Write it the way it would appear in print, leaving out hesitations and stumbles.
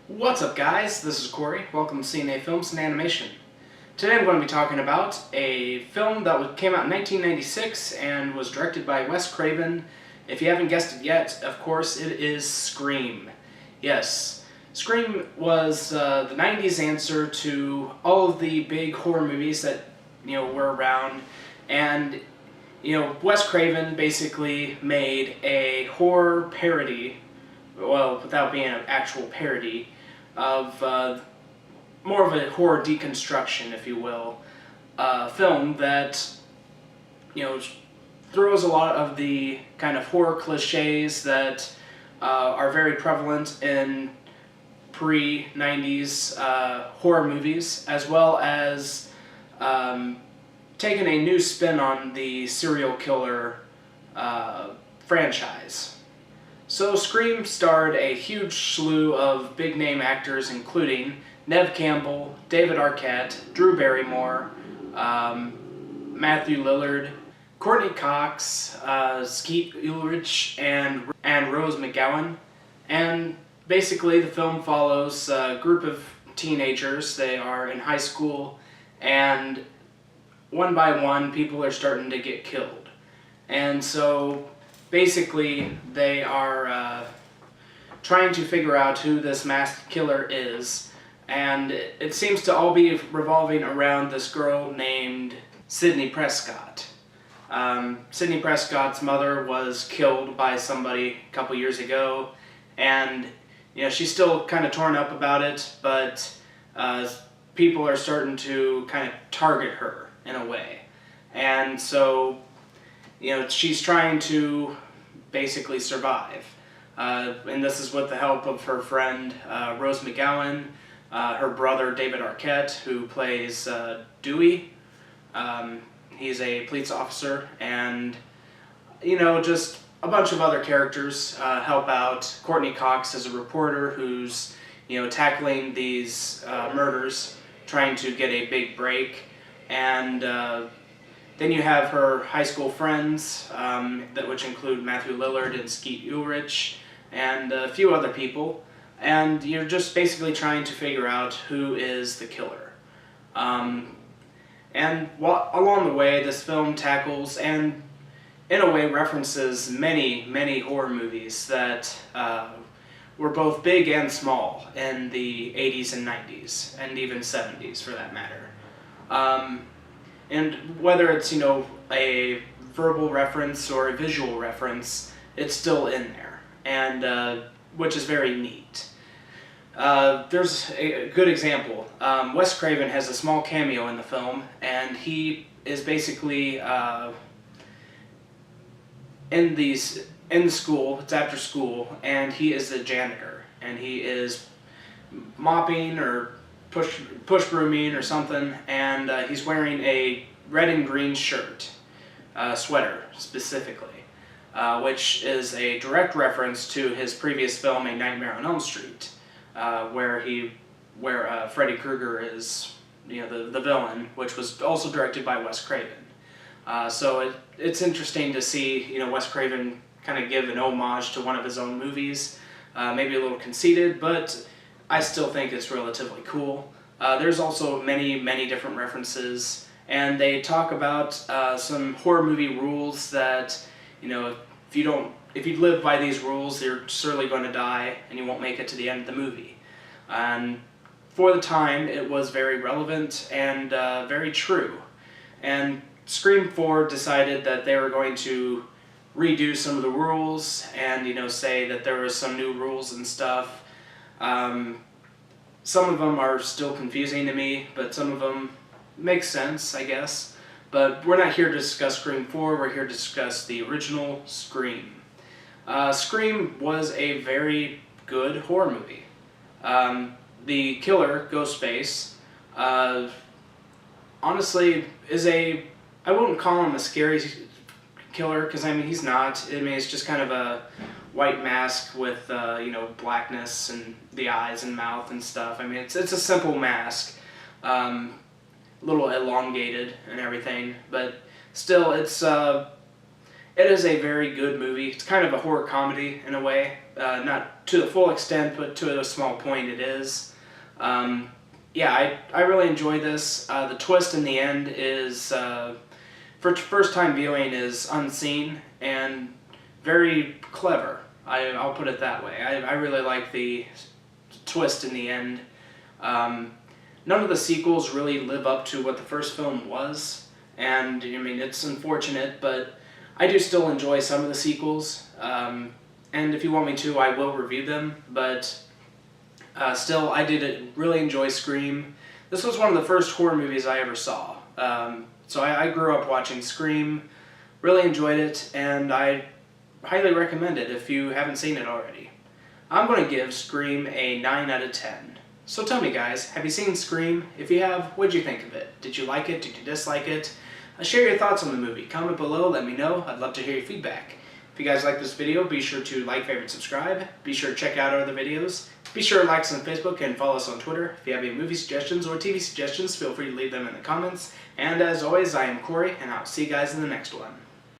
What's up, guys? This is Corey. Welcome to CNA Films and Animation. Today I'm going to be talking about a film that came out in 1996 and was directed by Wes Craven. If you haven't guessed it yet, of course, it is Scream. Yes, Scream was the 90s answer to all of the big horror movies that were around, and Wes Craven basically made a horror parody, well, without being an actual parody, of more of a horror deconstruction, if you will, film that throws a lot of the kind of horror cliches that are very prevalent in pre-90s horror movies, as well as taking a new spin on the serial killer franchise. So Scream starred a huge slew of big-name actors, including Neve Campbell, David Arquette, Drew Barrymore, Matthew Lillard, Courtney Cox, Skeet Ulrich, and Rose McGowan. And basically the film follows a group of teenagers. They are in high school, and one by one people are starting to get killed. And so basically, they are trying to figure out who this masked killer is, and it seems to all be revolving around this girl named Sidney Prescott. Sidney Prescott's mother was killed by somebody a couple years ago, and she's still kind of torn up about it, but people are starting to kind of target her in a way. And so she's trying to basically survive. And this is with the help of her friend Rose McGowan, her brother David Arquette, who plays Dewey. He's a police officer, and just a bunch of other characters help out. Courtney Cox is a reporter who's tackling these murders, trying to get a big break, and then you have her high school friends, which include Matthew Lillard and Skeet Ulrich, and a few other people. And you're just basically trying to figure out who is the killer. And along the way, this film tackles and, in a way, references many, many horror movies that were both big and small in the 80s and 90s, and even 70s for that matter. And whether it's, a verbal reference or a visual reference, it's still in there, and which is very neat. There's a good example. Wes Craven has a small cameo in the film, and he is basically in the school. It's after school, and he is the janitor, and he is mopping or push brooming or something, and he's wearing a red and green shirt, sweater specifically, which is a direct reference to his previous film, A Nightmare on Elm Street, where Freddy Krueger is the villain, which was also directed by Wes Craven. So it's interesting to see Wes Craven kind of give an homage to one of his own movies, maybe a little conceited, but I still think it's relatively cool. There's also many, many different references, and they talk about some horror movie rules that, if you live by these rules, you're surely going to die, and you won't make it to the end of the movie. And for the time, it was very relevant and very true. And Scream 4 decided that they were going to redo some of the rules and, say that there was some new rules and stuff. Some of them are still confusing to me, but some of them make sense, I guess. But we're not here to discuss Scream 4, we're here to discuss the original Scream. Scream was a very good horror movie. The killer, Ghostface, honestly is I wouldn't call him a scary killer, because he's not. It's just kind of a white mask with blackness and the eyes and mouth and stuff. It's a simple mask, a little elongated and everything, but still it's It is a very good movie. It's kind of a horror comedy in a way. Not to the full extent, but to a small point it is. Yeah, I really enjoyed this. The twist in the end is, for first time viewing, is unseen and very clever. I'll put it that way. I really like the twist in the end. None of the sequels really live up to what the first film was, and I mean, it's unfortunate, but I do still enjoy some of the sequels, and if you want me to, I will review them, but still, I did really enjoy Scream. This was one of the first horror movies I ever saw, so I grew up watching Scream, really enjoyed it, and I highly recommend it if you haven't seen it already. I'm going to give Scream a 9 out of 10. So tell me guys, have you seen Scream? If you have, what'd you think of it? Did you like it? Did you dislike it? Share your thoughts on the movie. Comment below, let me know. I'd love to hear your feedback. If you guys like this video, be sure to like, favorite, subscribe. Be sure to check out our other videos. Be sure to like us on Facebook and follow us on Twitter. If you have any movie suggestions or TV suggestions, feel free to leave them in the comments. And as always, I am Corey, and I'll see you guys in the next one.